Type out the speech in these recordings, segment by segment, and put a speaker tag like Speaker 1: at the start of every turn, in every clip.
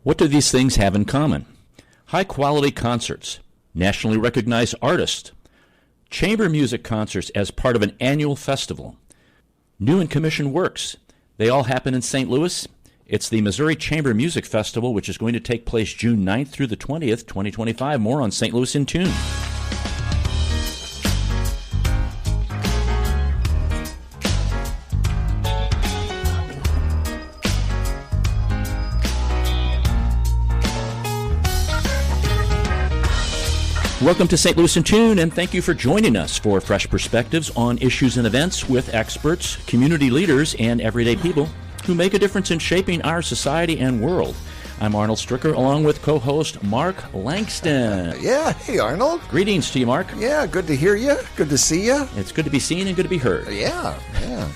Speaker 1: What do these things have in common? High-quality concerts, nationally recognized artists, chamber music concerts as part of an annual festival, new and commissioned works. They all happen in St. Louis. It's the Missouri Chamber Music Festival, which is going to take place June 9th through the 20th, 2025. More on St. Louis in Tune. Welcome to St. Louis in Tune, and thank you for joining us for fresh perspectives on issues and events with experts, community leaders, and everyday people who make a difference in shaping our society and world. I'm Arnold Stricker, along with co-host Mark Langston.
Speaker 2: Hey Arnold.
Speaker 1: Greetings to you, Mark.
Speaker 2: Yeah, good to hear you. Good to see you.
Speaker 1: It's good to be seen and good to be heard.
Speaker 2: Yeah.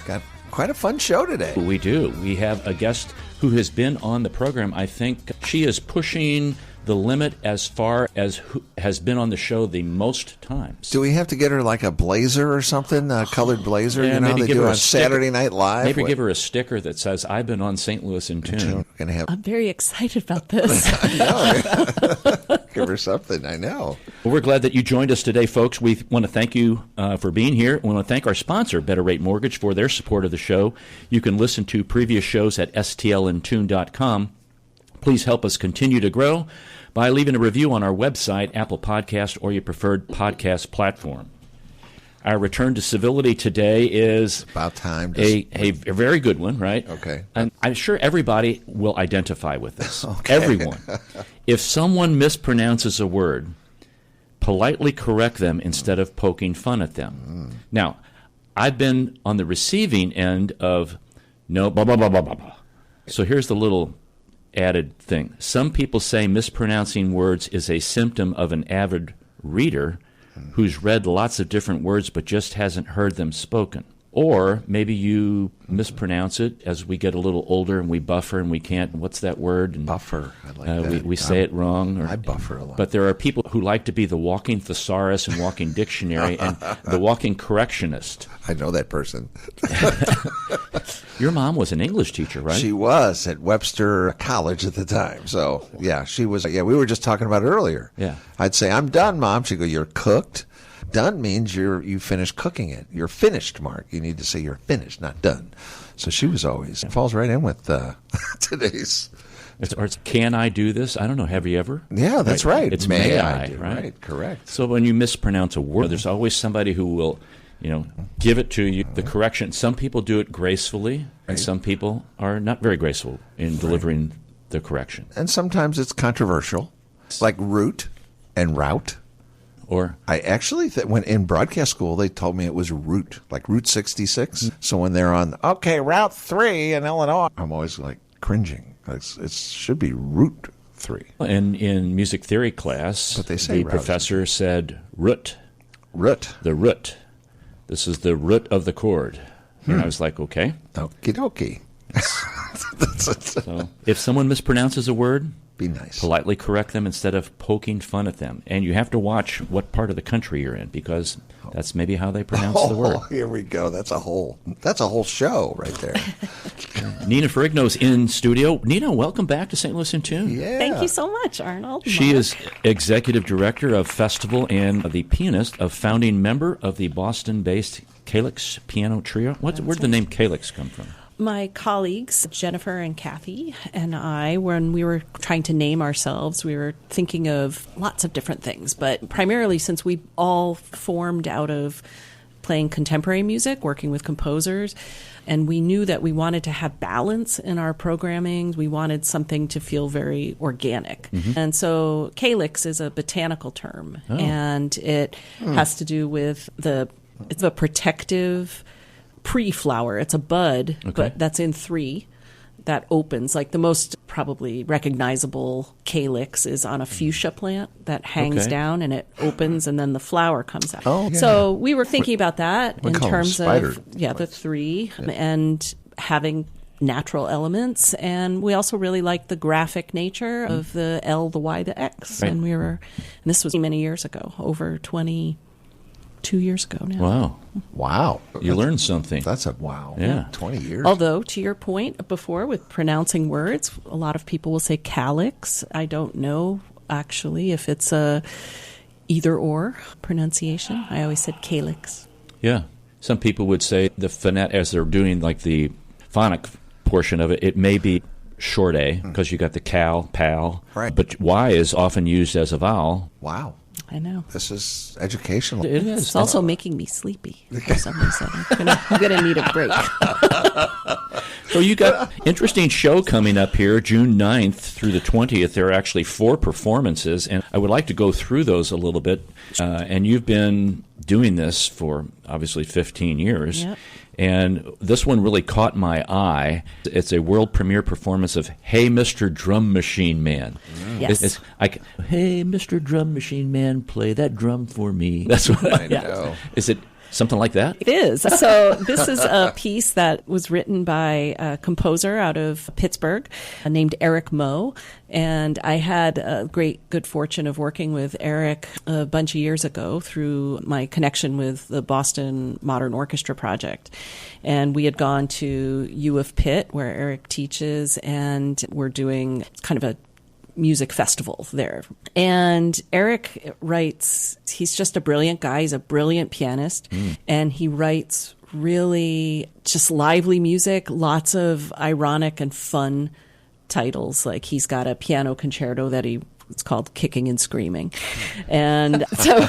Speaker 2: Got quite a fun show today.
Speaker 1: We do. We have a guest who has been on the program. I think she is pushing the limit as far as who has been on the show the most times.
Speaker 2: Do we have to get her like a blazer or something, a colored blazer?
Speaker 1: Yeah,
Speaker 2: you know,
Speaker 1: maybe
Speaker 2: they
Speaker 1: give
Speaker 2: do
Speaker 1: her
Speaker 2: on
Speaker 1: a sticker.
Speaker 2: Saturday Night Live.
Speaker 1: Maybe give her a sticker that says, "I've been on St. Louis in Tune."
Speaker 3: I'm very excited about this.
Speaker 2: I know. Give her something, I know.
Speaker 1: Well, we're glad that you joined us today, folks. We want to thank you for being here. We want to thank our sponsor, Better Rate Mortgage, for their support of the show. You can listen to previous shows at stlintune.com. Please help us continue to grow by leaving a review on our website, Apple Podcast, or your preferred podcast platform. Our return to civility today is
Speaker 2: about time.
Speaker 1: A very good one, right?
Speaker 2: Okay.
Speaker 1: And I'm sure everybody will identify with this.
Speaker 2: Okay.
Speaker 1: Everyone. If someone mispronounces a word, politely correct them instead of poking fun at them. Now, I've been on the receiving end of no, blah, blah, blah, blah, blah, blah. So here's the little added thing. Some people say mispronouncing words is a symptom of an avid reader who's read lots of different words but just hasn't heard them spoken. Or maybe you mispronounce it as we get a little older and we buffer and we can't, what's that word? And,
Speaker 2: buffer. I like that.
Speaker 1: We say it wrong.
Speaker 2: I buffer a lot.
Speaker 1: But there are people who like to be the walking thesaurus and walking dictionary and the walking correctionist.
Speaker 2: I know that person.
Speaker 1: Your mom was an English teacher, right?
Speaker 2: She was at Webster College at the time. So, yeah, she was. Yeah, we were just talking about it earlier.
Speaker 1: Yeah.
Speaker 2: I'd say, "I'm done, Mom." She'd go, "You're cooked." Done means you finished cooking it. You're finished, Mark. You need to say you're finished, not done. So she was always, it falls right in with today's.
Speaker 1: It's can I do this? I don't know. Have you ever?
Speaker 2: Yeah, that's right.
Speaker 1: It's may I,
Speaker 2: do,
Speaker 1: right?
Speaker 2: Correct.
Speaker 1: So when you mispronounce a word, there's always somebody who will, give it to you, the correction. Some people do it gracefully, and some people are not very graceful in delivering the correction.
Speaker 2: And sometimes it's controversial, like route and route.
Speaker 1: Or
Speaker 2: I actually, when in broadcast school, they told me it was route, like Route 66. So when they're on, Route 3 in Illinois, I'm always like cringing. It should be Route 3.
Speaker 1: And in music theory class,
Speaker 2: But they say
Speaker 1: the professor said root.
Speaker 2: Root.
Speaker 1: The root. This is the root of the chord. And I was like, okay.
Speaker 2: Okie dokie.
Speaker 1: So if someone mispronounces a word,
Speaker 2: be nice.
Speaker 1: Politely correct them instead of poking fun at them. And you have to watch what part of the country you're in, because that's maybe how they pronounce the word.
Speaker 2: Here we go. That's a whole show right there.
Speaker 1: Nina Ferrigno's in studio. Nina, welcome back to St. Louis in Tune.
Speaker 2: Yeah.
Speaker 3: Thank you so much, Arnold.
Speaker 1: She is executive director of Festival and the pianist, a founding member of the Boston-based Calyx Piano Trio. Where'd the name Calyx come from?
Speaker 3: My colleagues, Jennifer and Kathy, and I, when we were trying to name ourselves, we were thinking of lots of different things. But primarily, since we all formed out of playing contemporary music, working with composers, and we knew that we wanted to have balance in our programming, we wanted something to feel very organic. And so Calyx is a botanical term, and it has to do with it's a protective pre-flower. It's a bud, but that's in 3 that opens. Like the most probably recognizable calyx is on a fuchsia plant that hangs down and it opens and then the flower comes out.
Speaker 2: Oh, yeah.
Speaker 3: So we were thinking about that in terms of the 3 and having natural elements, and we also really like the graphic nature of the L, the Y, the X. And this was many years ago, over 20 2 years ago now.
Speaker 1: Wow.
Speaker 2: Wow.
Speaker 1: You learned something.
Speaker 2: That's a wow.
Speaker 1: Yeah.
Speaker 2: 20 years.
Speaker 3: Although, to your point before with pronouncing words, a lot of people will say calyx. I don't know, actually, if it's a either-or pronunciation. I always said calyx.
Speaker 1: Yeah. Some people would say the phonetic, as they're doing like the phonic portion of it, it may be short A because you got the cal, pal.
Speaker 2: Right.
Speaker 1: But Y is often used as a vowel.
Speaker 2: Wow.
Speaker 3: I know.
Speaker 2: This is educational.
Speaker 1: It is.
Speaker 3: It's also making me sleepy for some reason. I'm gonna need a break.
Speaker 1: So you got interesting show coming up here, June 9th through the 20th. There are actually 4 performances, and I would like to go through those a little bit. And you've been doing this for obviously 15 years.
Speaker 3: Yep.
Speaker 1: And this one really caught my eye. It's a world premiere performance of Hey, Mr. Drum Machine Man.
Speaker 3: Yes.
Speaker 1: It's like, hey, Mr. Drum Machine Man, play that drum for me. That's what
Speaker 2: I know.
Speaker 1: Is it something like that?
Speaker 3: It is. So this is a piece that was written by a composer out of Pittsburgh named Eric Moe. And I had a good fortune of working with Eric a bunch of years ago through my connection with the Boston Modern Orchestra Project. And we had gone to U of Pitt, where Eric teaches, and we're doing kind of a music festival there. And Eric writes, he's just a brilliant guy. He's a brilliant pianist. And he writes really just lively music, lots of ironic and fun titles. Like he's got a piano concerto that it's called Kicking and Screaming. And so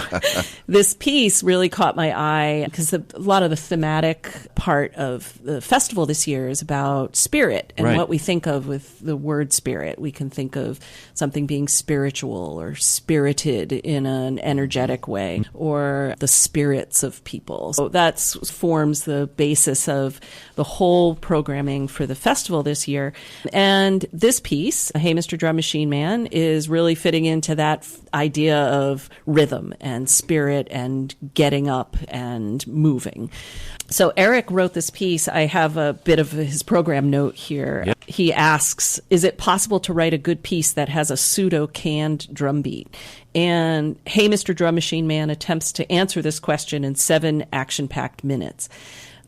Speaker 3: this piece really caught my eye because a lot of the thematic part of the festival this year is about spirit and
Speaker 1: Right.
Speaker 3: what we think of with the word spirit. We can think of something being spiritual or spirited in an energetic way, or the spirits of people. So that forms the basis of the whole programming for the festival this year. And this piece, Hey, Mr. Drum Machine Man, is really fitting into that idea of rhythm and spirit and getting up and moving. So Eric wrote this piece. I have a bit of his program note here.
Speaker 1: Yep.
Speaker 3: He asks, is it possible to write a good piece that has a pseudo-canned drum beat? And Hey, Mr. Drum Machine Man attempts to answer this question in 7 action-packed minutes.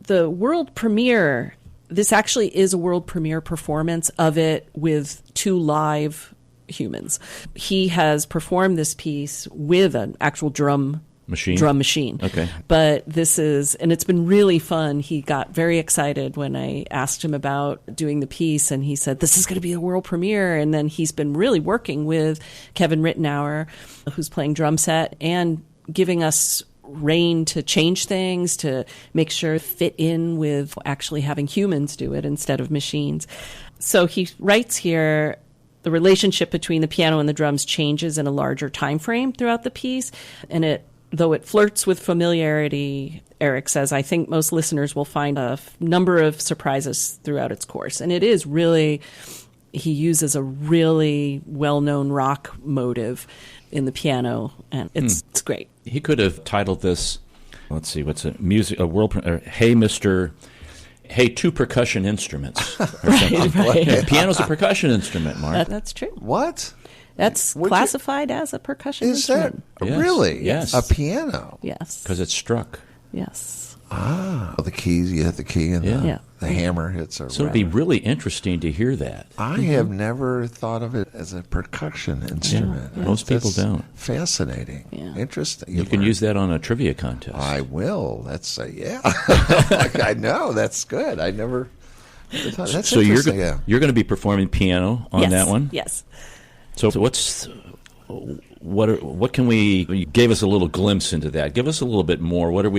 Speaker 3: The world premiere, this actually is a world premiere performance of it with 2 live humans. He has performed this piece with an actual drum machine.
Speaker 1: Okay.
Speaker 3: But this is, and it's been really fun. He got very excited when I asked him about doing the piece, and he said, this is going to be a world premiere. And then he's been really working with Kevin Rittenauer, who's playing drum set, and giving us rein to change things, to make sure it fit in with actually having humans do it instead of machines. So he writes here, the relationship between the piano and the drums changes in a larger time frame throughout the piece, and though it flirts with familiarity, Eric says, I think most listeners will find a number of surprises throughout its course. And it is really, he uses a really well-known rock motive in the piano, and it's great.
Speaker 1: He could have titled this, let's see, what's it? Hey, 2 percussion instruments. Or something.
Speaker 3: Right.
Speaker 1: Piano's a percussion instrument, Mark.
Speaker 3: That's true.
Speaker 2: What?
Speaker 3: That's classified as a percussion
Speaker 2: Is that
Speaker 3: instrument.
Speaker 1: Yes.
Speaker 2: really?
Speaker 1: Yes.
Speaker 2: A piano?
Speaker 3: Yes.
Speaker 1: Because it's struck.
Speaker 3: Yes.
Speaker 2: The keys, you hit the key and
Speaker 1: Yeah.
Speaker 2: the hammer hits a
Speaker 1: So it'd be really interesting to hear that.
Speaker 2: I have never thought of it as a percun instrument.
Speaker 1: Most people don't.
Speaker 2: Fascinating.
Speaker 3: Yeah.
Speaker 2: Interesting.
Speaker 1: You can use that on a trivia contest.
Speaker 2: I will. That's I know. That's good. I never thought. That's
Speaker 1: so
Speaker 2: interesting.
Speaker 1: you're going to be performing piano on that one?
Speaker 3: Yes.
Speaker 1: So what can we? You gave us a little glimpse into that. Give us a little bit more. What do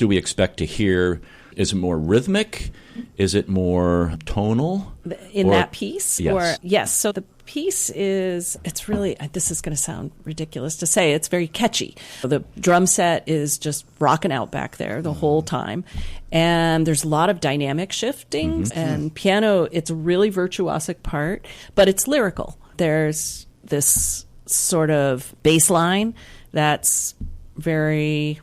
Speaker 1: we expect to hear? Is it more rhythmic? Is it more tonal?
Speaker 3: In that piece?
Speaker 1: Yes.
Speaker 3: Yes. So the piece it's really, this is going to sound ridiculous to say, it's very catchy. The drum set is just rocking out back there the whole time. And there's a lot of dynamic shiftings. And piano, it's a really virtuosic part, but it's lyrical. There's this sort of bass line that's very,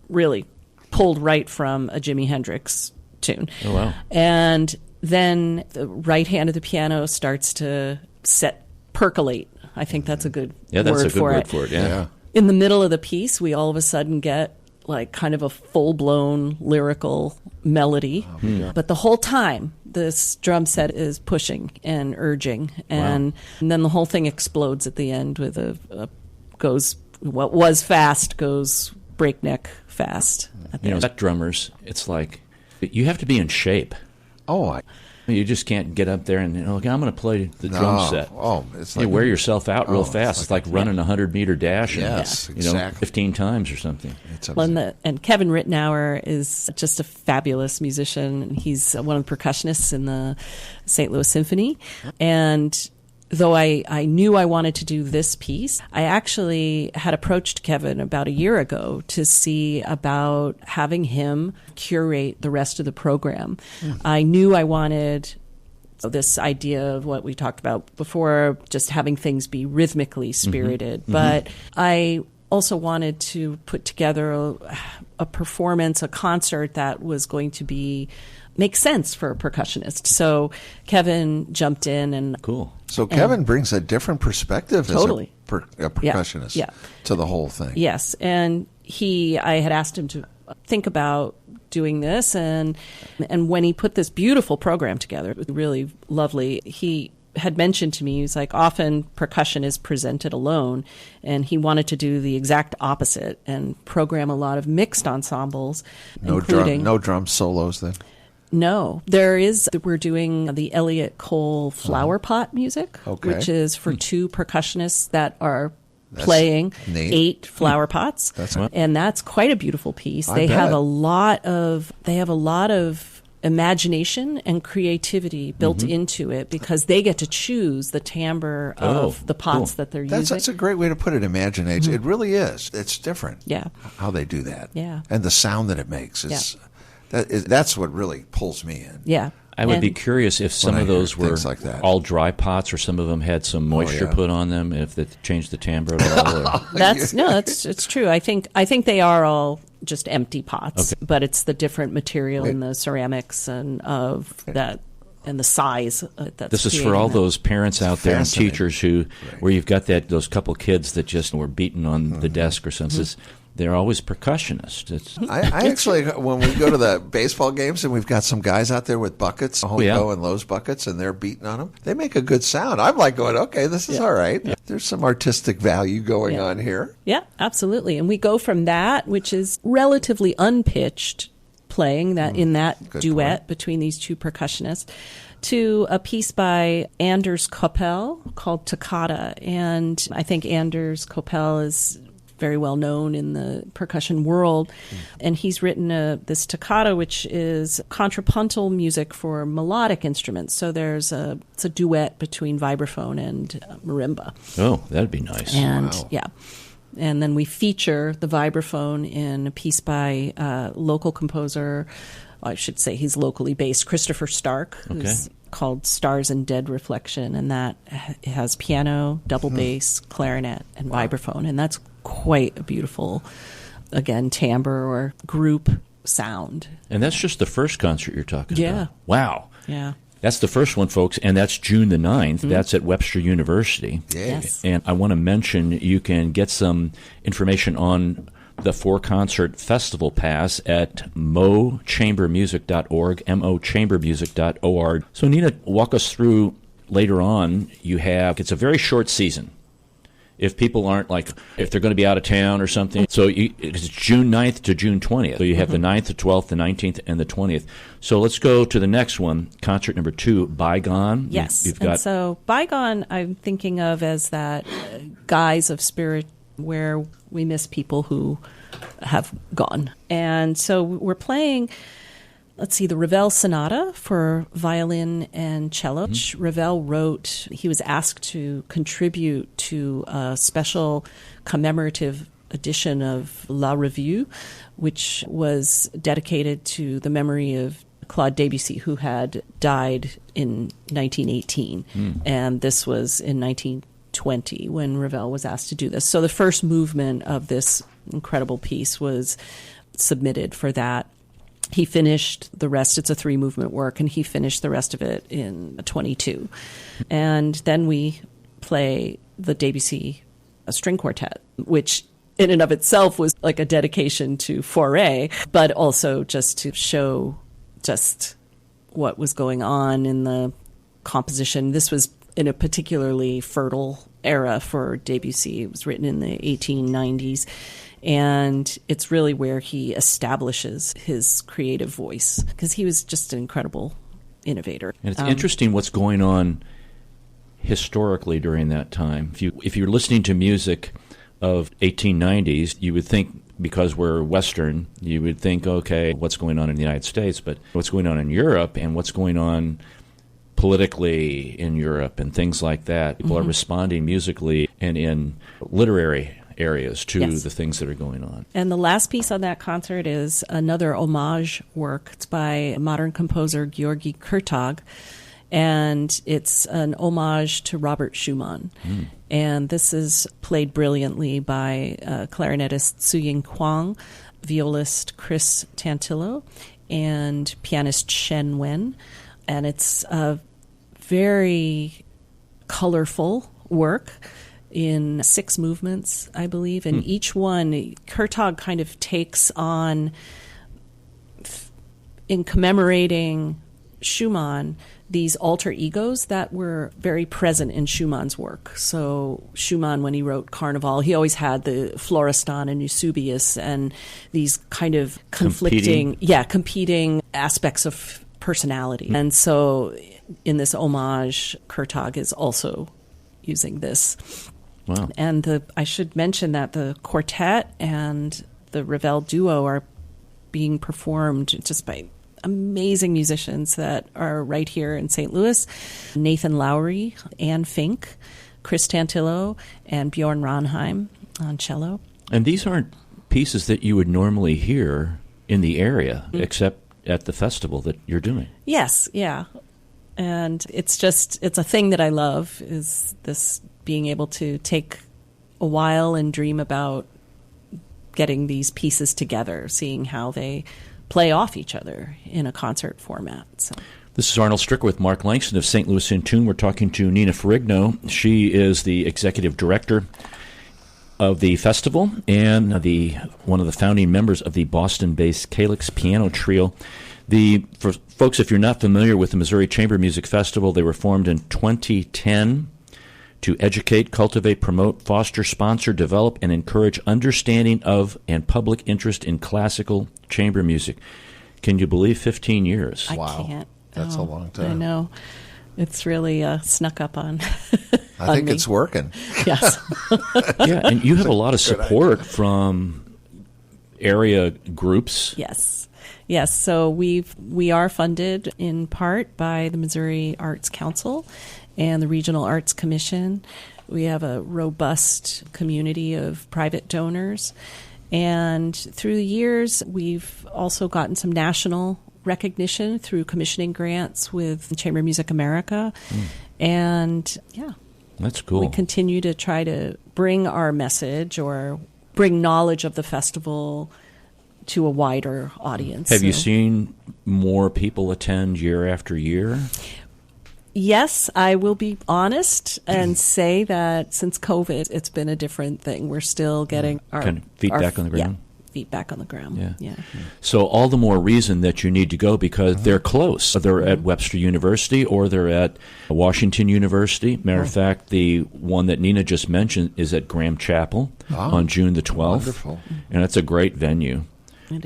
Speaker 3: really pulled right from a Jimi Hendrix tune.
Speaker 1: Oh, wow.
Speaker 3: And then the right hand of the piano starts to percolate. I think that's a good
Speaker 1: Yeah, that's
Speaker 3: word
Speaker 1: a good
Speaker 3: for
Speaker 1: word
Speaker 3: it.
Speaker 1: for it. Yeah.
Speaker 3: In the middle of the piece, we all of a sudden get like kind of a full-blown lyrical melody. But the whole time, this drum set is pushing and urging. And then the whole thing explodes at the end with what was fast goes breakneck fast.
Speaker 1: That drummers, it's like you have to be in shape. You just can't get up there and I'm going to play the drum set.
Speaker 2: It's
Speaker 1: you wear yourself out real fast. It's like running a 100-meter dash.
Speaker 2: Exactly.
Speaker 1: 15 times or something.
Speaker 3: And Kevin Rittenauer is just a fabulous musician. He's one of the percussionists in the St. Louis Symphony. And though I knew I wanted to do this piece, I actually had approached Kevin about a year ago to see about having him curate the rest of the program. I knew I wanted this idea of what we talked about before, just having things be rhythmically spirited. But I also wanted to put together a performance, a concert that was going to make sense for a percussionist. So Kevin jumped in and
Speaker 1: cool.
Speaker 2: So Kevin brings a different perspective
Speaker 3: totally.
Speaker 2: as a percussionist to the whole thing.
Speaker 3: Yes, and I had asked him to think about doing this, and when he put this beautiful program together, it was really lovely. He had mentioned to me, he was like, often percussion is presented alone, and he wanted to do the exact opposite and program a lot of mixed ensembles, including
Speaker 2: no drum solos then.
Speaker 3: No, we're doing the Elliott Cole flower pot music, which is for two percussionists that are playing
Speaker 2: neat.
Speaker 3: 8 flower pots. And that's quite a beautiful piece. They have a lot of imagination and creativity built into it because they get to choose the timbre of the pots that they're using.
Speaker 2: That's a great way to put it, imagination. It really is. It's different.
Speaker 3: Yeah.
Speaker 2: How they do that.
Speaker 3: Yeah.
Speaker 2: And the sound that it makes is that's what really pulls me in.
Speaker 3: Yeah.
Speaker 1: I would be curious if some of those were
Speaker 2: like
Speaker 1: all dry pots, or some of them had some moisture put on them. If they changed the timbre at all.
Speaker 3: It's true. I think they are all just empty pots, but it's the different material in the ceramics and of that and the size.
Speaker 1: This is for all those parents out there and teachers where you've got those couple kids that just were beaten on the desk or something. They're always percussionists.
Speaker 2: I actually, when we go to the baseball games and we've got some guys out there with buckets, Hobo and Lowe's buckets, and they're beating on them, they make a good sound. I'm like going, okay, this is all right. Yeah. There's some artistic value going on here.
Speaker 3: Yeah, absolutely. And we go from that, which is relatively unpitched playing in that duet between these two percussionists, to a piece by Anders Koppel called Toccata. And I think Anders Koppel is very well known in the percussion world, and he's written this toccata, which is contrapuntal music for melodic instruments. So it's a duet between vibraphone and marimba.
Speaker 1: Oh, that'd be nice.
Speaker 3: And and then we feature the vibraphone in a piece by local composer. I should say he's locally based, Christopher Stark, who's called Stars and Dead Reflection, and that has piano, double bass, clarinet, and vibraphone, and that's quite a beautiful, again, timbre or group sound.
Speaker 1: And that's just the first concert you're talking about. Wow.
Speaker 3: Yeah.
Speaker 1: That's the first one, folks, and that's June the 9th. That's at Webster University.
Speaker 3: Yes.
Speaker 1: And I want to mention you can get some information on the 4-concert festival pass at mochambermusic.org, mochambermusic.org. So, Nina, walk us through later on. It's a very short season. If people aren't if they're going to be out of town or something. So it's June 9th to June 20th. So you have the 9th, the 12th, the 19th, and the 20th. So let's go to the next one, concert number 2, Bygone.
Speaker 3: Yes. And so Bygone I'm thinking of as that guise of spirit where we miss people who have gone. And so we're playing, let's see, the Ravel Sonata for violin and cello. Ravel he was asked to contribute to a special commemorative edition of La Revue, which was dedicated to the memory of Claude Debussy, who had died in 1918. And this was in 1920 when Ravel was asked to do this. So the first movement of this incredible piece was submitted for that. He finished the rest. It's a 3-movement work, and he finished the rest of it in 22. And then we play the Debussy string quartet, which in and of itself was like a dedication to Fauré, but also just to show just what was going on in the composition. This was in a particularly fertile era for Debussy. It was written in the 1890s, and it's really where he establishes his creative voice, because he was just an incredible innovator.
Speaker 1: And it's interesting what's going on historically during that time. If you're listening to music of 1890s, you would think, because we're Western, you would think, okay, what's going on in the United States, but what's going on in Europe and what's going on politically in Europe and things like that. People are responding musically and in literary areas to the things that are going on.
Speaker 3: And the last piece on that concert is another homage work. It's by modern composer Georgi Kurtag, and it's an homage to Robert Schumann. And this is played brilliantly by clarinetist Tsuying Kwang, violist Chris Tantillo, and pianist Shen Wen. And it's a very colorful work in 6 movements, I believe. And each one, Kurtag kind of takes on, in commemorating Schumann, these alter egos that were very present in Schumann's work. So Schumann, when he wrote Carnival, he always had the Florestan and Eusebius and these kind of competing aspects of personality. And so in this homage, Kurtag is also using this.
Speaker 1: Wow.
Speaker 3: And I should mention that the quartet and the Ravel duo are being performed just by amazing musicians that are right here in St. Louis. Nathan Lowry, Anne Fink, Chris Tantillo, and Bjorn Ronheim on cello.
Speaker 1: And these aren't pieces that you would normally hear in the area, except at the festival that you're doing.
Speaker 3: Yes, yeah. And it's a thing that I love, is this being able to take a while and dream about getting these pieces together, seeing how they play off each other in a concert format. So.
Speaker 1: This is Arnold Stricker with Mark Langston of St. Louis in Tune. We're talking to Nina Ferrigno. She is the executive director of the festival and one of the founding members of the Boston-based Calyx Piano Trio. For folks, if you're not familiar with the Missouri Chamber Music Festival, they were formed in 2010 to educate, cultivate, promote, foster, sponsor, develop, and encourage understanding of and public interest in classical chamber music. Can you believe 15 years?
Speaker 2: Wow.
Speaker 3: I can't.
Speaker 2: That's a long time.
Speaker 3: I know. It's really snuck up on
Speaker 2: I think
Speaker 3: me.
Speaker 2: it's working.
Speaker 3: Yes.
Speaker 1: Yeah, and you have a lot of support from area groups.
Speaker 3: Yes. Yes, so we are funded in part by the Missouri Arts Council and the Regional Arts Commission. We have a robust community of private donors. And through the years, we've also gotten some national recognition through commissioning grants with Chamber Music America. And, yeah.
Speaker 1: That's cool.
Speaker 3: We continue to try to bring our message or bring knowledge of the festival to a wider audience.
Speaker 1: Have you seen more people attend year after year?
Speaker 3: Yes, I will be honest and say that since COVID, it's been a different thing. We're still getting our
Speaker 1: kind of feet back on the ground.
Speaker 3: Yeah, feet back on the ground. Yeah.
Speaker 1: So all the more reason that you need to go, because they're close. They're at Webster University or they're at Washington University. Matter of fact, the one that Nina just mentioned is at Graham Chapel on June the 12th.
Speaker 2: Wonderful.
Speaker 1: And it's a great venue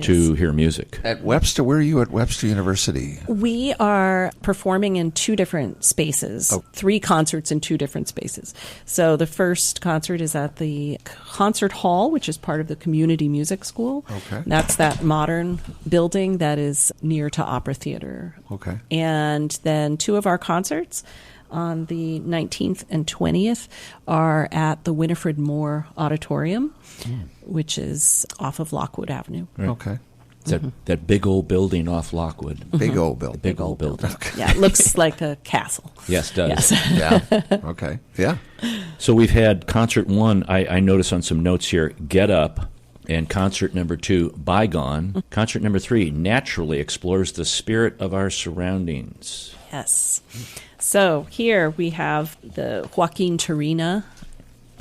Speaker 1: to hear music.
Speaker 2: At Webster, where are you at Webster University?
Speaker 3: We are performing in 2 different spaces, 3 concerts in 2 different spaces. So the first concert is at the concert hall, which is part of the community music school.
Speaker 2: Okay.
Speaker 3: That's that modern building that is near to Opera Theater.
Speaker 2: Okay.
Speaker 3: And then 2 of our concerts on the 19th and 20th are at the Winifred Moore Auditorium, which is off of Lockwood Avenue.
Speaker 2: Right. Okay.
Speaker 1: It's that big old building off Lockwood.
Speaker 2: Big old building.
Speaker 1: Big old building.
Speaker 2: Okay.
Speaker 3: Yeah, it looks like a castle.
Speaker 1: Yes, it does.
Speaker 3: Yes.
Speaker 2: Yeah. Okay. Yeah.
Speaker 1: So we've had concert 1, I notice on some notes here, Get Up, and concert number 2, Bygone. Concert number 3, Naturally explores the spirit of our surroundings.
Speaker 3: Yes. So here we have the Joaquin Turina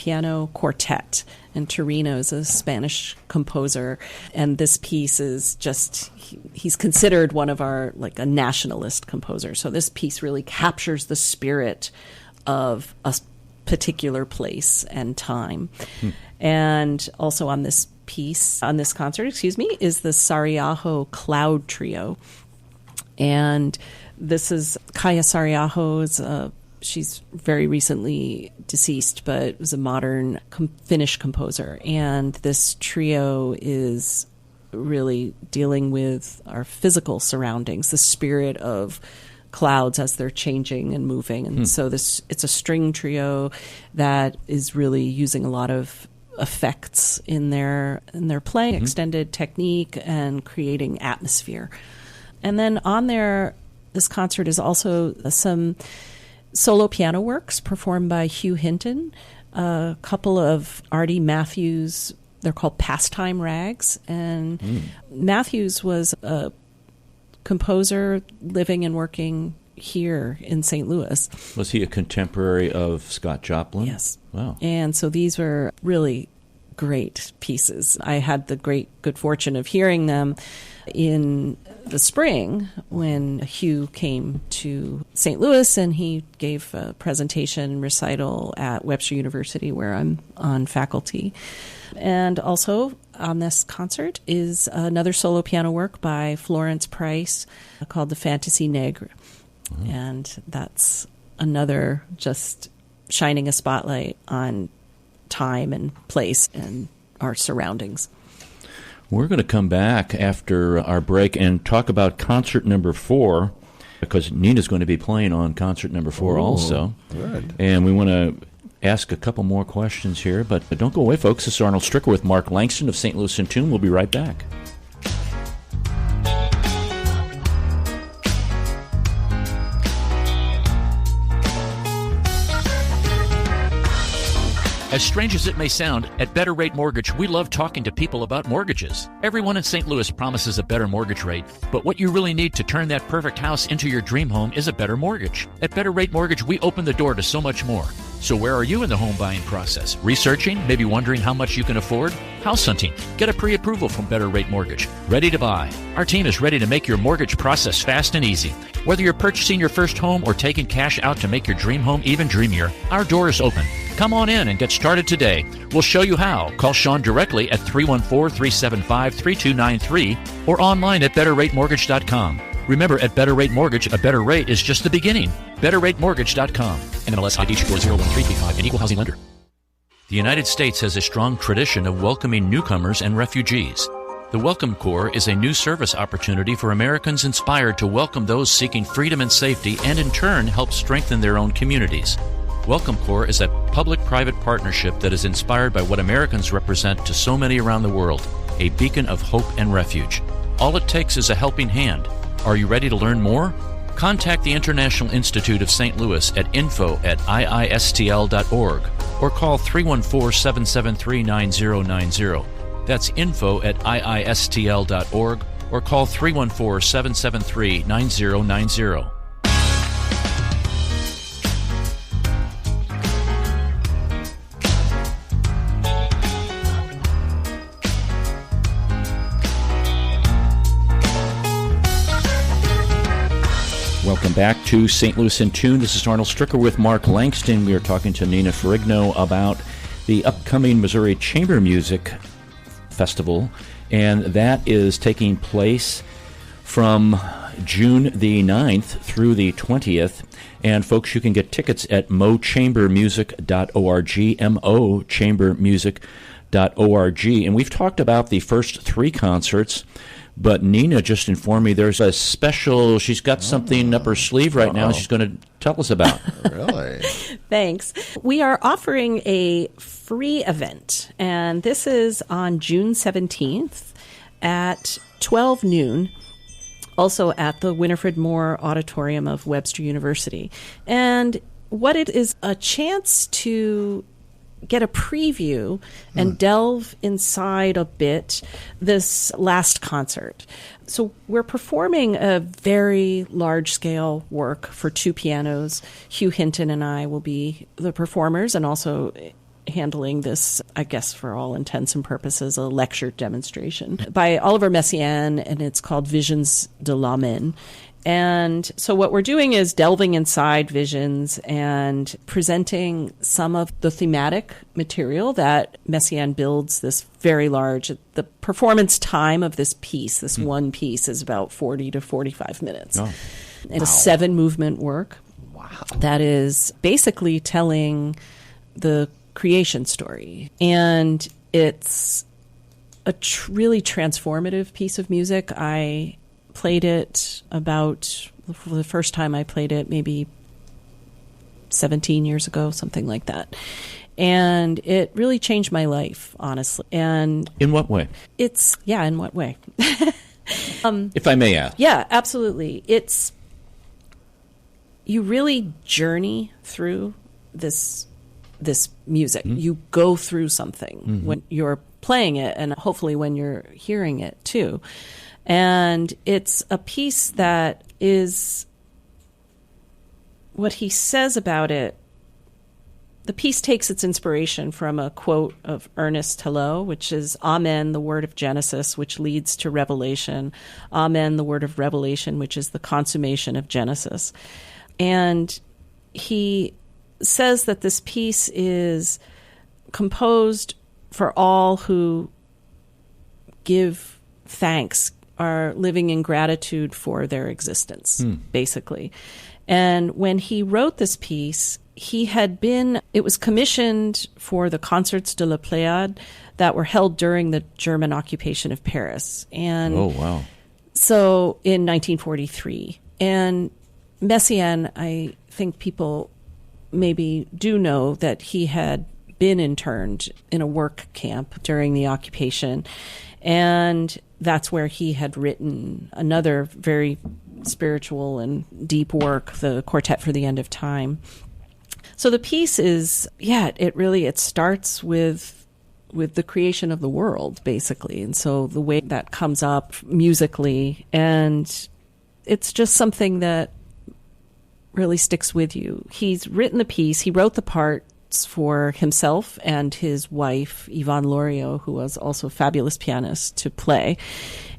Speaker 3: piano quartet. And Reno is a Spanish composer. And this piece is just, he's considered one of our, like a nationalist composer. So this piece really captures the spirit of a particular place and time. And also on this concert, is the Sariajo Cloud Trio. And this is Kaya Sariajo. She's very recently deceased, but was a modern Finnish composer. And this trio is really dealing with our physical surroundings, the spirit of clouds as they're changing and moving. And so it's a string trio that is really using a lot of effects in their playing, extended technique, and creating atmosphere. And then on this concert is also some solo piano works performed by Hugh Hinton, a couple of Artie Matthews. They're called Pastime Rags. And Matthews was a composer living and working here in St. Louis.
Speaker 1: Was he a contemporary of Scott Joplin?
Speaker 3: Yes.
Speaker 1: Wow.
Speaker 3: And so these were really great pieces. I had the good fortune of hearing them in the spring when Hugh came to St. Louis, and he gave a presentation recital at Webster University, where I'm on faculty. And also on this concert is another solo piano work by Florence Price called The Fantasy Negre. And that's another just shining a spotlight on time and place and our surroundings.
Speaker 1: We're going to come back after our break and talk about concert number 4, because Nina's going to be playing on concert number 4 also.
Speaker 2: Good.
Speaker 1: And we want to ask a couple more questions here, but don't go away, folks. This is Arnold Stricker with Mark Langston of St. Louis in Tune. We'll be right back.
Speaker 4: As strange as it may sound, at Better Rate Mortgage, we love talking to people about mortgages. Everyone in St. Louis promises a better mortgage rate, but what you really need to turn that perfect house into your dream home is a better mortgage. At Better Rate Mortgage, we open the door to so much more. So where are you in the home buying process? Researching? Maybe wondering how much you can afford? House hunting? Get a pre-approval from Better Rate Mortgage. Ready to buy. Our team is ready to make your mortgage process fast and easy. Whether you're purchasing your first home or taking cash out to make your dream home even dreamier, our door is open. Come on in and get started today. We'll show you how. Call Sean directly at 314-375-3293 or online at betterratemortgage.com. Remember, at Better Rate Mortgage, a better rate is just the beginning. betterratemortgage.com. NMLS ID 401335, an equal housing lender. The United States has a strong tradition of welcoming newcomers and refugees. The Welcome Corps is a new service opportunity for Americans inspired to welcome those seeking freedom and safety, and in turn help strengthen their own communities. Welcome Corps is a public-private partnership that is inspired by what Americans represent to so many around the world, a beacon of hope and refuge. All it takes is a helping hand. Are you ready to learn more? Contact the International Institute of St. Louis at info@iistl.org or call 314-773-9090. That's info@iistl.org or call 314-773-9090.
Speaker 1: Welcome back to St. Louis in Tune. This is Arnold Stricker with Mark Langston. We are talking to Nina Ferrigno about the upcoming Missouri Chamber Music Festival, and that is taking place from June the 9th through the 20th. And folks, you can get tickets at mochambermusic.org, mochambermusic.org. And we've talked about the first 3 concerts, but Nina just informed me there's a special, she's got something up her sleeve right now she's going to tell us about.
Speaker 2: Really?
Speaker 3: Thanks. We are offering a free event, and this is on June 17th at 12 noon, also at the Winifred Moore Auditorium of Webster University. And what it is, a chance to get a preview and delve inside a bit this last concert. So we're performing a very large-scale work for 2 pianos. Hugh Hinton and I will be the performers, and also handling this, I guess for all intents and purposes, a lecture demonstration by Oliver Messiaen, and it's called Visions de l'Amen. And so what we're doing is delving inside visions and presenting some of the thematic material that Messiaen builds this very large. The performance time of this piece, this one piece, is about 40 to 45 minutes.
Speaker 1: Oh.
Speaker 3: It's a 7-movement work.
Speaker 2: Wow.
Speaker 3: That is basically telling the creation story. And it's a really transformative piece of music. I played it for the first time I played it maybe 17 years ago, something like that. And it really changed my life, honestly. And
Speaker 1: In what way?
Speaker 3: in what way?
Speaker 1: If I may ask.
Speaker 3: Yeah, absolutely. You really journey through this music.
Speaker 1: Mm-hmm.
Speaker 3: You go through something when you're playing it, and hopefully when you're hearing it too. And it's a piece that is, what he says about it, the piece takes its inspiration from a quote of Ernest Hello, which is, Amen, the word of Genesis, which leads to Revelation. Amen, the word of Revelation, which is the consummation of Genesis. And he says that this piece is composed for all who give thanks, are living in gratitude for their existence, basically. And when he wrote this piece, it was commissioned for the Concerts de la Pléiade that were held during the German occupation of Paris. And
Speaker 1: Oh, wow.
Speaker 3: so in 1943. And Messiaen, I think people maybe do know that he had been interned in a work camp during the occupation. And that's where he had written another very spiritual and deep work, the Quartet for the End of Time. So the piece is, it starts with the creation of the world, basically. And so the way that comes up musically, and it's just something that really sticks with you. He's written the piece, he wrote the parts for himself and his wife, Yvonne Loriot, who was also a fabulous pianist, to play.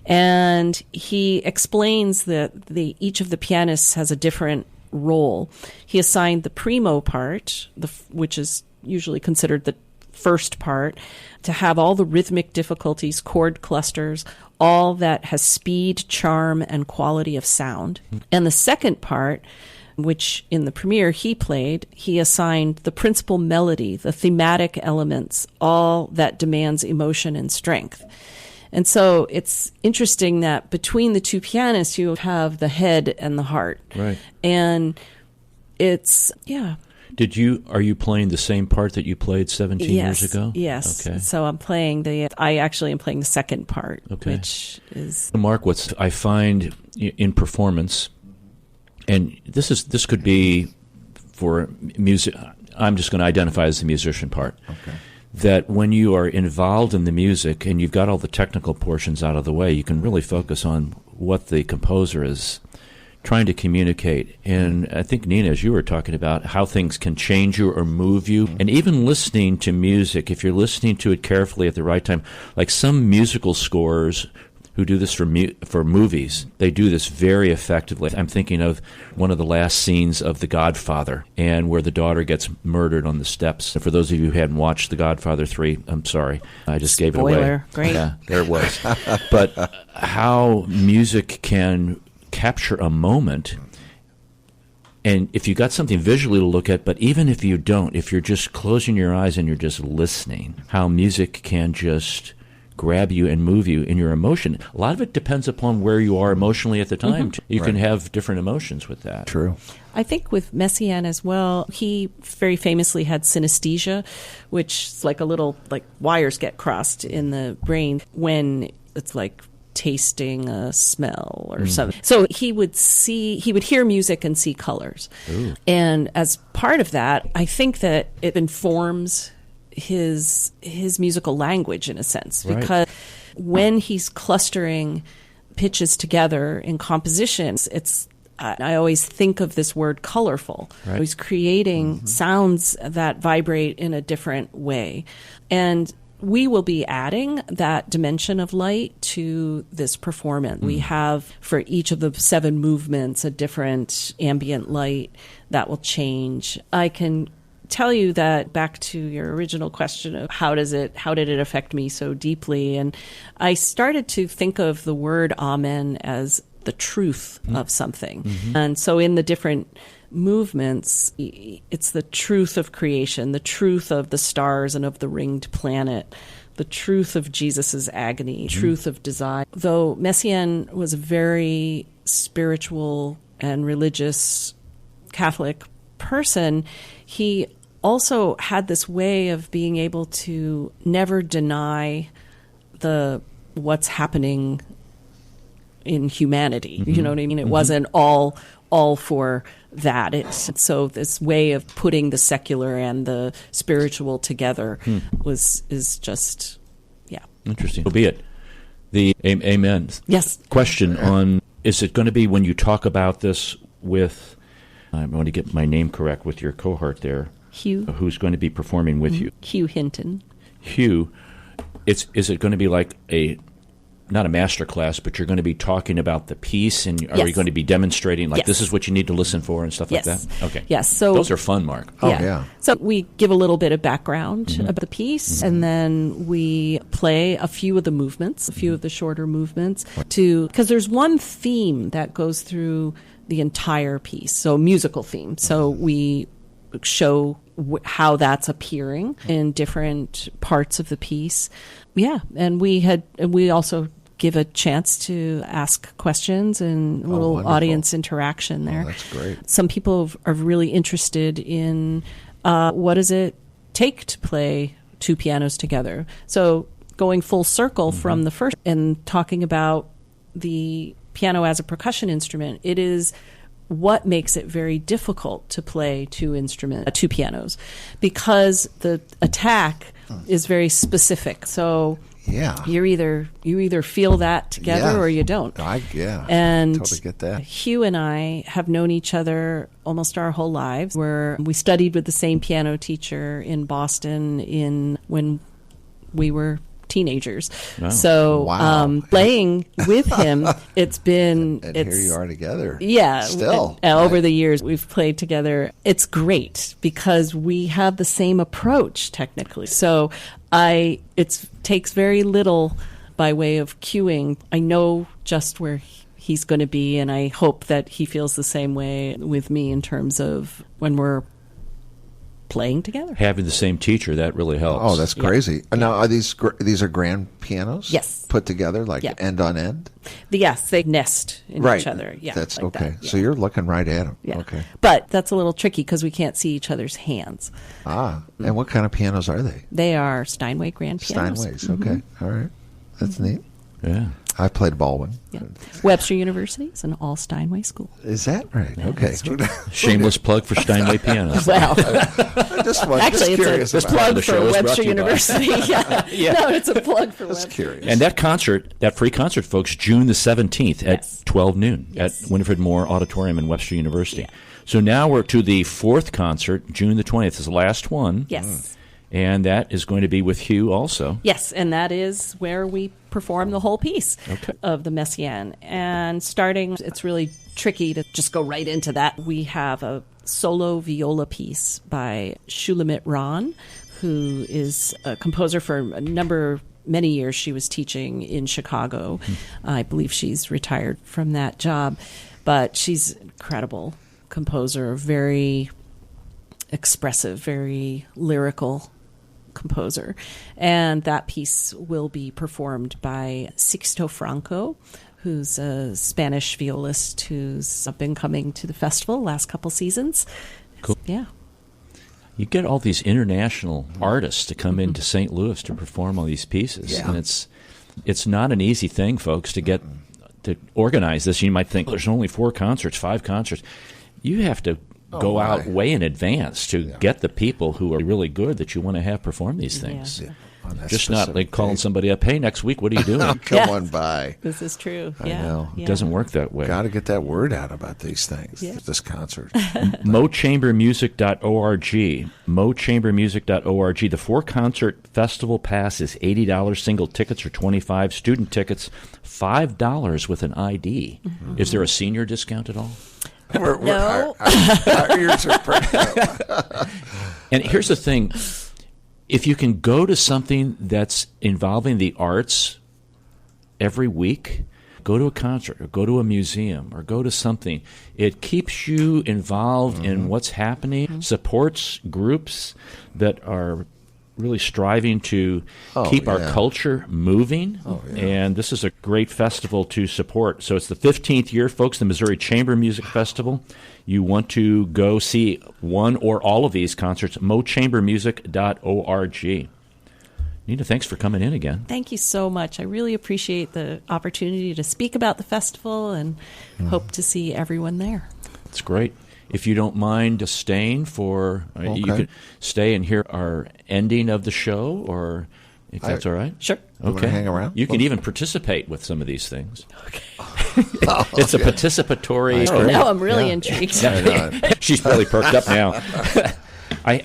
Speaker 3: And he explains that each of the pianists has a different role. He assigned the primo part, which is usually considered the first part, to have all the rhythmic difficulties, chord clusters, all that has speed, charm, and quality of sound. And the second part, which in the premiere he assigned the principal melody, the thematic elements, all that demands emotion and strength. And so it's interesting that between the two pianists, you have the head and the heart.
Speaker 1: Right.
Speaker 3: And it's, yeah.
Speaker 1: Are you playing the same part that you played 17 years ago?
Speaker 3: Yes.
Speaker 1: Okay.
Speaker 3: So I actually am playing the second part, which is...
Speaker 1: Mark, what I find in performance, and this could be for music, I'm just going to identify as the musician part.
Speaker 2: Okay.
Speaker 1: That when you are involved in the music and you've got all the technical portions out of the way, you can really focus on what the composer is trying to communicate. And I think, Nina, as you were talking about how things can change you or move you, and even listening to music, if you're listening to it carefully at the right time, like some musical scores who do this for movies, they do this very effectively. I'm thinking of one of the last scenes of The Godfather, and where the daughter gets murdered on the steps. For those of you who hadn't watched The Godfather 3, I'm sorry, I just gave it away.
Speaker 3: Spoiler, great.
Speaker 1: Yeah, there it was. But how music can capture a moment, and if you got something visually to look at, but even if you don't, if you're just closing your eyes and you're just listening, how music can just grab you and move you in your emotion. A lot of it depends upon where you are emotionally at the time. You can have different emotions with that.
Speaker 2: True.
Speaker 3: I think with Messiaen as well, he very famously had synesthesia, which is like a little, like wires get crossed in the brain when it's like tasting a smell or something. So he would hear music and see colors. Ooh. And as part of that, I think that it informs his musical language in a sense, because when he's clustering pitches together in compositions, I always think of this word colorful.
Speaker 1: Right.
Speaker 3: He's creating sounds that vibrate in a different way. And we will be adding that dimension of light to this performance. We have, for each of the 7 movements, a different ambient light that will change. I can tell you that, back to your original question of how did it affect me so deeply, and I started to think of the word amen as the truth of something. And so in the different movements, it's the truth of creation, the truth of the stars and of the ringed planet, the truth of Jesus's agony, truth of design. Though Messiaen was a very spiritual and religious Catholic person, he also had this way of being able to never deny what's happening in humanity. You know what I mean? It wasn't all for that. So this way of putting the secular and the spiritual together is just, yeah.
Speaker 1: Interesting. So be it. The amen.
Speaker 3: Yes.
Speaker 1: Question on, is it going to be when you talk about this with, I want to get my name correct, with your cohort there,
Speaker 3: Hugh.
Speaker 1: Who's going to be performing with you?
Speaker 3: Hugh Hinton.
Speaker 1: Hugh, is it going to be like not a master class, but you're going to be talking about the piece, and are you going to be demonstrating, like, this is what you need to listen for and stuff like that? Okay.
Speaker 3: Yes. So
Speaker 1: those are fun, Mark.
Speaker 2: Oh, yeah.
Speaker 3: So we give a little bit of background about the piece, and then we play a few of the movements, a few of the shorter movements, because there's one theme that goes through the entire piece, so musical theme. So we show how that's appearing in different parts of the piece. Yeah, and we also give a chance to ask questions and a little audience interaction there.
Speaker 2: Oh, that's great.
Speaker 3: Some people are really interested in what does it take to play 2 pianos together. So going full circle from the first and talking about the piano as a percussion instrument, it is what makes it very difficult to play 2 pianos, because the attack is very specific. So you either feel that together or you don't.
Speaker 2: And totally get that.
Speaker 3: Hugh and I have known each other almost our whole lives. We studied with the same piano teacher in Boston when we were teenagers.
Speaker 1: Wow.
Speaker 3: So playing with him, it's been...
Speaker 2: And here you are together.
Speaker 3: Yeah.
Speaker 2: Still.
Speaker 3: Over the years, we've played together. It's great because we have the same approach, technically. So it takes very little by way of cueing. I know just where he's going to be, and I hope that he feels the same way with me in terms of when we're playing together.
Speaker 1: Having the same teacher, that really helps.
Speaker 2: Oh, that's crazy. Yeah. Now, are these are grand pianos?
Speaker 3: Yes.
Speaker 2: Put together, like end on end?
Speaker 3: Yes, they nest in each other. Yeah,
Speaker 2: that's
Speaker 3: like
Speaker 2: okay.
Speaker 3: That, yeah.
Speaker 2: So you're looking right at them.
Speaker 3: Yeah.
Speaker 2: Okay.
Speaker 3: But that's a little tricky because we can't see each other's hands.
Speaker 2: And what kind of pianos are they?
Speaker 3: They are Steinway grand pianos.
Speaker 2: Steinways, okay. All right. That's neat.
Speaker 1: Yeah.
Speaker 2: I played Baldwin.
Speaker 3: Yeah. Webster University is an all Steinway school.
Speaker 2: Is that right? Yeah, okay.
Speaker 1: Shameless plug for Steinway pianos.
Speaker 3: Well,
Speaker 2: actually,
Speaker 3: it's a plug for Webster University.
Speaker 1: Yeah.
Speaker 3: No, it's a plug for Webster.
Speaker 2: Curious.
Speaker 1: And that free concert, folks, June the 17th at 12 noon at Winifred Moore Auditorium in Webster University. Yeah. So now we're to the 4th concert, June the 20th is the last one.
Speaker 3: Yes.
Speaker 1: And that is going to be with Hugh also.
Speaker 3: Yes, and that is where we perform the whole piece of the Messiaen. And starting, it's really tricky to just go right into that. We have a solo viola piece by Shulamit Ron, who is a composer for many years. She was teaching in Chicago. I believe she's retired from that job. But she's an incredible composer, very expressive, very lyrical composer. And that piece will be performed by Sixto Franco, who's a Spanish violist who's been coming to the festival the last couple seasons.
Speaker 1: Cool.
Speaker 3: Yeah.
Speaker 1: You get all these international artists to come into St. Louis to perform all these pieces.
Speaker 2: Yeah.
Speaker 1: And it's not an easy thing, folks, to get to organize this. You might think, there's only 4 concerts, 5 concerts. You have to go out way in advance to get the people who are really good that you want to have perform these things.
Speaker 3: Yeah.
Speaker 1: Just not like calling somebody up, hey, next week, what are you doing?
Speaker 2: Come on by.
Speaker 3: This is true.
Speaker 2: I know.
Speaker 1: It doesn't work that way.
Speaker 2: Got to get that word out about these things, this concert.
Speaker 1: MOChambermusic.org. MOChambermusic.org. The 4-concert festival pass is $80. Single tickets are $25. Student tickets, $5 with an ID. Mm-hmm. Is there a senior discount at all?
Speaker 3: No.
Speaker 2: Our ears are perked up.
Speaker 1: And here's the thing. If you can go to something that's involving the arts every week, go to a concert or go to a museum or go to something. It keeps you involved in what's happening, supports groups that are really striving to keep our culture moving. And this is a great festival to support. So it's the 15th year, folks, the Missouri Chamber Music Festival. You want to go see one or all of these concerts, mochambermusic.org. Nina, thanks for coming in again.
Speaker 3: Thank you so much. I really appreciate the opportunity to speak about the festival and hope to see everyone there.
Speaker 1: It's great. If you don't mind staying for, you could stay and hear our ending of the show, or if that's all right.
Speaker 3: Sure.
Speaker 2: Okay. Hang around.
Speaker 1: You can even participate with some of these things. Okay. It's a participatory.
Speaker 3: Now I'm really intrigued.
Speaker 1: She's really perked up now.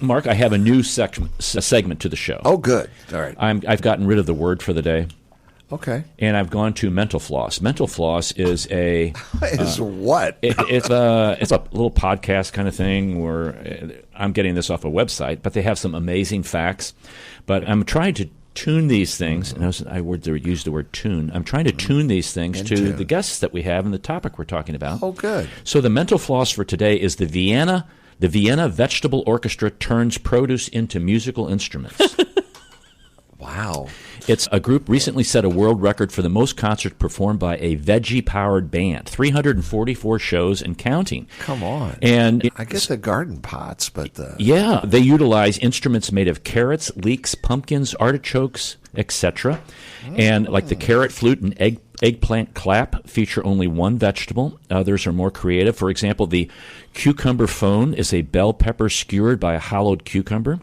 Speaker 1: Mark, I have a new segment to the show.
Speaker 2: Oh, good. All right.
Speaker 1: I've gotten rid of the word for the day.
Speaker 2: Okay.
Speaker 1: And I've gone to Mental Floss. Mental Floss is a...
Speaker 2: is what?
Speaker 1: It's a little podcast kind of thing where I'm getting this off a website, but they have some amazing facts. But I'm trying to tune these things. And I used the word tune. I'm trying to tune these things to the guests that we have and the topic we're talking about.
Speaker 2: Oh, good.
Speaker 1: So the Mental Floss for today is the Vienna Vegetable Orchestra turns produce into musical instruments.
Speaker 2: Wow.
Speaker 1: It's a group recently set a world record for the most concerts performed by a veggie-powered band. 344 shows and counting.
Speaker 2: Come on.
Speaker 1: And
Speaker 2: I guess the garden pots, but
Speaker 1: yeah, they utilize instruments made of carrots, leeks, pumpkins, artichokes, etc. And like the carrot flute and eggplant clap feature only one vegetable. Others are more creative. For example, the cucumber phone is a bell pepper skewered by a hollowed cucumber.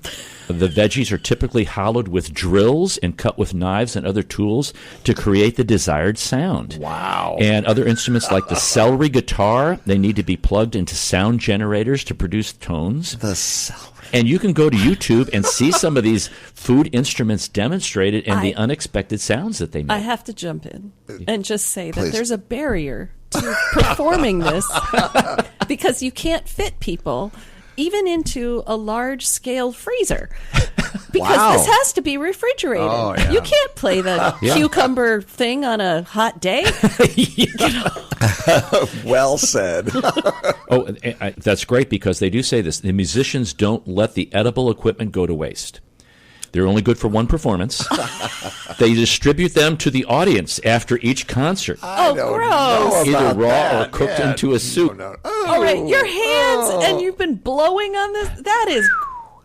Speaker 1: The veggies are typically hollowed with drills and cut with knives and other tools to create the desired sound.
Speaker 2: Wow.
Speaker 1: And other instruments like the celery guitar, they need to be plugged into sound generators to produce tones.
Speaker 2: The celery.
Speaker 1: And you can go to YouTube and see some of these food instruments demonstrated and the unexpected sounds that they make.
Speaker 3: I have to jump in and just say that there's a barrier to performing this because you can't fit people even into a large-scale freezer because this has to be refrigerated. Oh, yeah. You can't play the cucumber thing on a hot day.
Speaker 2: Well said.
Speaker 1: That's great because they do say this. The musicians don't let the edible equipment go to waste. They're only good for one performance. They distribute them to the audience after each concert.
Speaker 3: Gross.
Speaker 1: Either raw or cooked into a soup.
Speaker 3: All right, your hands, and you've been blowing on this? That is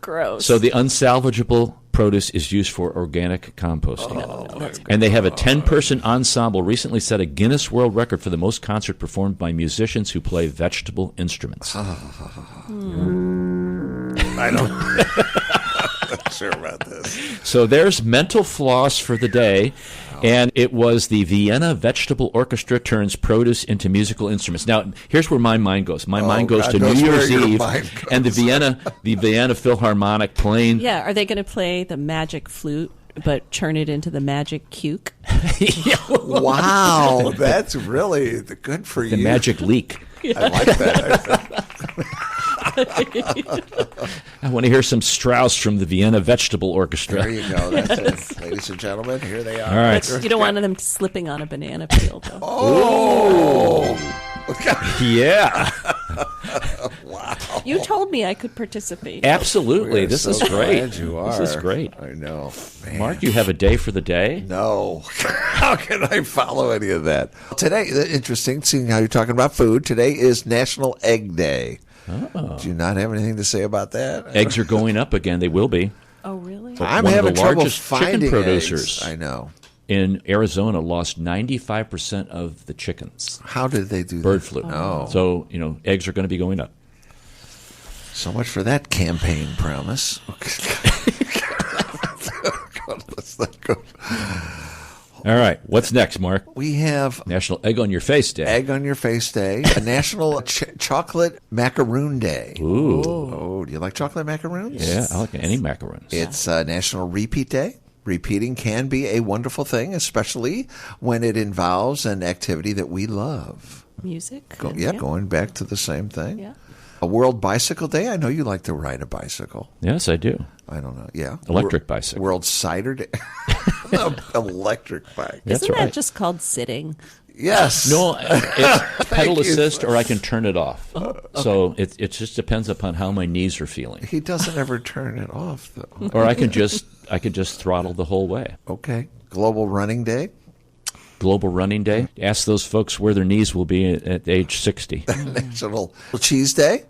Speaker 3: gross.
Speaker 1: So the unsalvageable produce is used for organic composting. And they have a 10-person ensemble recently set a Guinness World Record for the most concert performed by musicians who play vegetable instruments.
Speaker 2: I don't... not sure about this.
Speaker 1: So there's Mental Floss for the day, and it was the Vienna Vegetable Orchestra turns produce into musical instruments. Now, here's where my mind goes. My mind goes to New Year's Eve and the Vienna Philharmonic playing.
Speaker 3: Yeah, are they going to play the magic flute but turn it into the magic cuke?
Speaker 2: Wow, that's really good for you.
Speaker 1: The magic leek.
Speaker 2: I like that.
Speaker 1: I want to hear some Strauss from the Vienna Vegetable Orchestra.
Speaker 2: There you go. That's it. Ladies and gentlemen, here they are.
Speaker 1: All right.
Speaker 3: You don't want them slipping on a banana peel, though.
Speaker 1: Yeah.
Speaker 2: Wow.
Speaker 3: You told me I could participate.
Speaker 1: Absolutely. This is great.
Speaker 2: Glad you are.
Speaker 1: This is great.
Speaker 2: I know. Man.
Speaker 1: Mark, you have a day for the day?
Speaker 2: No. How can I follow any of that? Today, interesting, seeing how you're talking about food, today is National Egg Day.
Speaker 1: Oh.
Speaker 2: Do you not have anything to say about that?
Speaker 1: Eggs are going up again. They will be.
Speaker 3: Oh, really?
Speaker 2: I'm
Speaker 1: one
Speaker 2: having
Speaker 1: of the
Speaker 2: trouble
Speaker 1: largest
Speaker 2: finding
Speaker 1: chicken producers.
Speaker 2: Eggs. I know.
Speaker 1: In Arizona, lost 95% of the chickens.
Speaker 2: How did they do
Speaker 1: Bird
Speaker 2: that?
Speaker 1: flu.
Speaker 2: Oh.
Speaker 1: So, eggs are going to be going up.
Speaker 2: So much for that campaign promise. not good.
Speaker 1: All right. What's next, Mark?
Speaker 2: We have
Speaker 1: National Egg on Your Face Day.
Speaker 2: Egg on Your Face Day, a National Chocolate Macaroon Day.
Speaker 1: Ooh.
Speaker 2: Oh, do you like chocolate macaroons?
Speaker 1: Yeah, I like any macarons.
Speaker 2: It's National Repeat Day. Repeating can be a wonderful thing, especially when it involves an activity that we love.
Speaker 3: Music.
Speaker 2: Going back to the same thing.
Speaker 3: Yeah.
Speaker 2: A World Bicycle Day. I know you like to ride a bicycle.
Speaker 1: Yes, I do.
Speaker 2: I don't know. Yeah.
Speaker 1: Electric bicycle.
Speaker 2: World Cider Day. Electric bike.
Speaker 1: That's
Speaker 3: Isn't
Speaker 1: right.
Speaker 3: that just called sitting?
Speaker 2: Yes.
Speaker 1: No, it's pedal
Speaker 2: you.
Speaker 1: assist, or I can turn it off. So it just depends upon how my knees are feeling.
Speaker 2: He doesn't ever turn it off, though.
Speaker 1: Or I can just throttle the whole way.
Speaker 2: Okay. Global Running Day.
Speaker 1: Global Running Day. Ask those folks where their knees will be at age 60.
Speaker 2: National Cheese Day.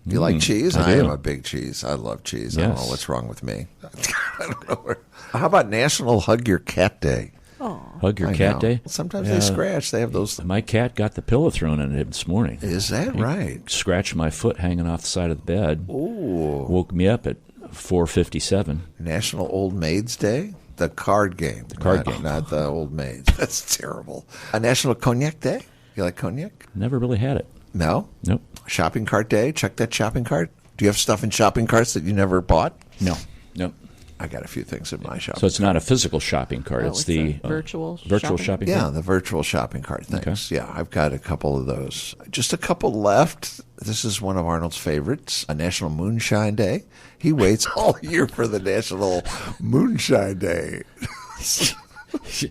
Speaker 2: You like cheese? I
Speaker 1: do.
Speaker 2: am a big cheese. I love cheese. I
Speaker 1: Yes.
Speaker 2: don't know what's wrong with me. I don't know. How about National Hug Your Cat Day?
Speaker 1: Hug your
Speaker 2: I
Speaker 1: cat
Speaker 2: know.
Speaker 1: day.
Speaker 2: Sometimes they scratch. They have those.
Speaker 1: My cat got the pillow thrown in it this morning.
Speaker 2: Is that right?
Speaker 1: Scratched my foot hanging off the side of the bed.
Speaker 2: Ooh.
Speaker 1: Woke me up at 4:57.
Speaker 2: National Old Maids Day. The card game. The
Speaker 1: card game.
Speaker 2: Not the old maids. That's terrible. A National Cognac Day. You like cognac?
Speaker 1: Never really had it.
Speaker 2: No?
Speaker 1: Nope.
Speaker 2: Shopping cart day. Check that shopping cart. Do you have stuff in shopping carts that you never bought?
Speaker 1: No. Nope.
Speaker 2: I got a few things in my shopping
Speaker 1: So it's not a physical shopping cart.
Speaker 3: Oh,
Speaker 1: it's the
Speaker 3: a virtual
Speaker 1: shopping
Speaker 2: Yeah,
Speaker 1: cart.
Speaker 2: the virtual shopping cart things. Yeah, I've got a couple of those. Just a couple left. This is one of Arnold's favorites, a National Moonshine Day. He waits all year for the National Moonshine Day.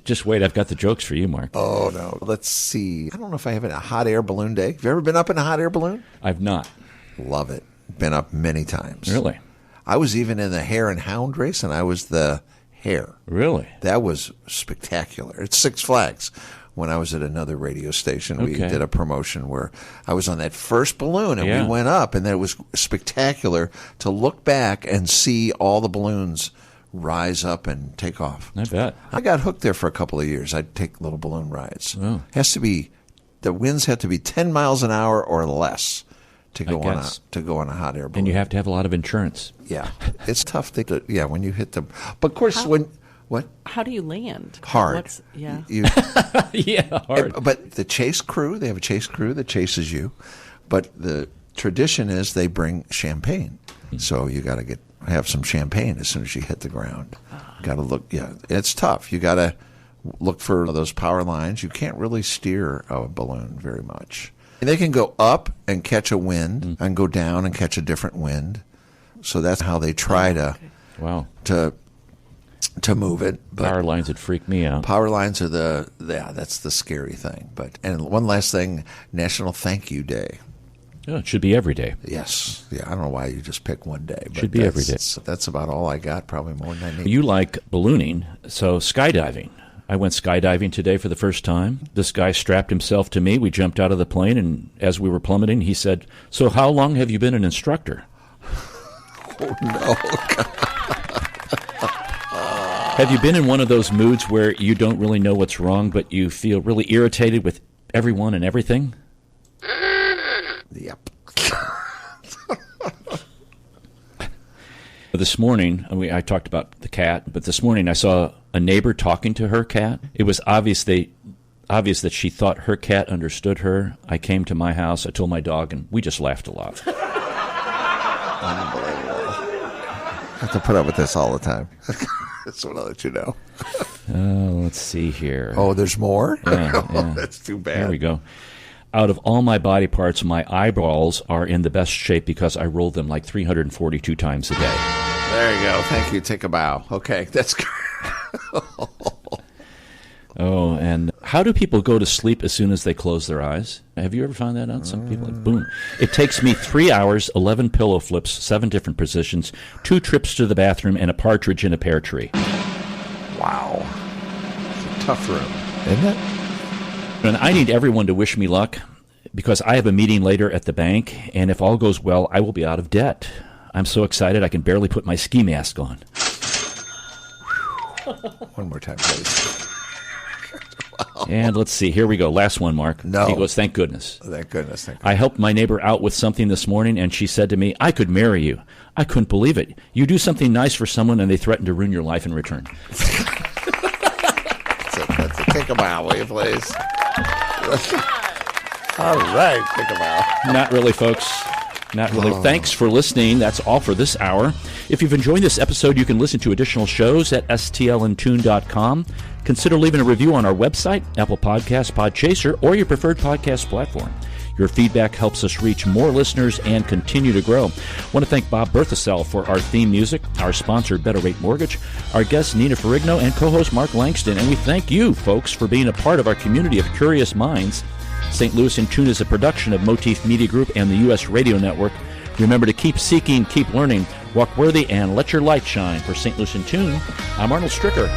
Speaker 1: Just wait, I've got the jokes for you, Mark.
Speaker 2: Oh, no. Let's see. I don't know if I have a hot air balloon day. Have you ever been up in a hot air balloon?
Speaker 1: I've not.
Speaker 2: Love it. Been up many times.
Speaker 1: Really?
Speaker 2: I was even in the hare and hound race, and I was the hare.
Speaker 1: Really?
Speaker 2: That was spectacular. It's Six Flags. When I was at another radio station, we
Speaker 1: Okay.
Speaker 2: did a promotion where I was on that first balloon, and
Speaker 1: Yeah.
Speaker 2: we went up, and then it was spectacular to look back and see all the balloons rise up and take off.
Speaker 1: I bet.
Speaker 2: I got hooked there for a couple of years. I'd take little balloon rides.
Speaker 1: Oh.
Speaker 2: Has to be, the winds have to be 10 miles an hour or less to go on a hot air balloon.
Speaker 1: And you have to have a lot of insurance.
Speaker 2: Yeah, it's tough thing to, when you hit the, but of course what?
Speaker 3: How do you land?
Speaker 2: Hard.
Speaker 3: Yeah.
Speaker 2: You,
Speaker 1: Yeah, hard.
Speaker 2: but the chase crew, they have a chase crew that chases you, but the tradition is they bring champagne. So you got to have some champagne as soon as you hit the ground. Got to look, it's tough. You got to look for those power lines. You can't really steer a balloon very much. And they can go up and catch a wind and go down and catch a different wind. So that's how they try
Speaker 1: Wow.
Speaker 2: to move it. But
Speaker 1: Power lines would freak me out.
Speaker 2: power lines are that's the scary thing. And one last thing, National Thank You Day.
Speaker 1: Oh, it should be every day.
Speaker 2: Yes. Yeah, I don't know why you just pick one day. But
Speaker 1: Should be every day.
Speaker 2: That's about all I got, probably more than I need.
Speaker 1: You like ballooning, so skydiving. I went skydiving today for the first time. This guy strapped himself to me. We jumped out of the plane, and as we were plummeting, he said, "So how long have you been an instructor?"
Speaker 2: Oh, no.
Speaker 1: Have you been in one of those moods where you don't really know what's wrong, but you feel really irritated with everyone and everything?
Speaker 2: Yep.
Speaker 1: This morning, I talked about the cat, but this morning I saw a neighbor talking to her cat. It was obvious that she thought her cat understood her. I came to my house, I told my dog, and we just laughed a lot.
Speaker 2: Unbelievable. I have to put up with this all the time. That's what I'll let you know.
Speaker 1: Let's see here.
Speaker 2: Oh, there's more?
Speaker 1: Yeah.
Speaker 2: Oh, that's too bad.
Speaker 1: There we go. Out of all my body parts, my eyeballs are in the best shape because I roll them like 342 times a day.
Speaker 2: There you go. Thank you. Take a bow. Okay, that's good.
Speaker 1: Oh, and how do people go to sleep as soon as they close their eyes? Have you ever found that out? Some people, like, boom. It takes me 3 hours, 11 pillow flips, 7 different positions, 2 trips to the bathroom, and a partridge in a pear tree.
Speaker 2: Wow. It's a tough room, isn't it?
Speaker 1: And I need everyone to wish me luck because I have a meeting later at the bank, and if all goes well, I will be out of debt. I'm so excited I can barely put my ski mask on.
Speaker 2: One more time, please.
Speaker 1: And let's see. Here we go. Last one, Mark.
Speaker 2: No.
Speaker 1: He goes, thank goodness.
Speaker 2: Thank goodness.
Speaker 1: I helped my neighbor out with something this morning, and she said to me, I could marry you. I couldn't believe it. You do something nice for someone, and they threaten to ruin your life in return.
Speaker 2: That's a kick a bow, will you please? All right, kick a bow.
Speaker 1: Not really, folks. Not really. Thanks for listening. That's all for this hour. If you've enjoyed this episode, you can listen to additional shows at stlintune.com. Consider leaving a review on our website, Apple Podcasts, Podchaser, or your preferred podcast platform. Your feedback helps us reach more listeners and continue to grow. I want to thank Bob Berthasell for our theme music, our sponsor, Better Rate Mortgage, our guest, Nina Ferrigno, and co-host Mark Langston. And we thank you, folks, for being a part of our community of curious minds. St. Louis in Tune is a production of Motif Media Group and the U.S. Radio Network. Remember to keep seeking, keep learning, walk worthy, and let your light shine. For St. Louis in Tune, I'm Arnold Stricker.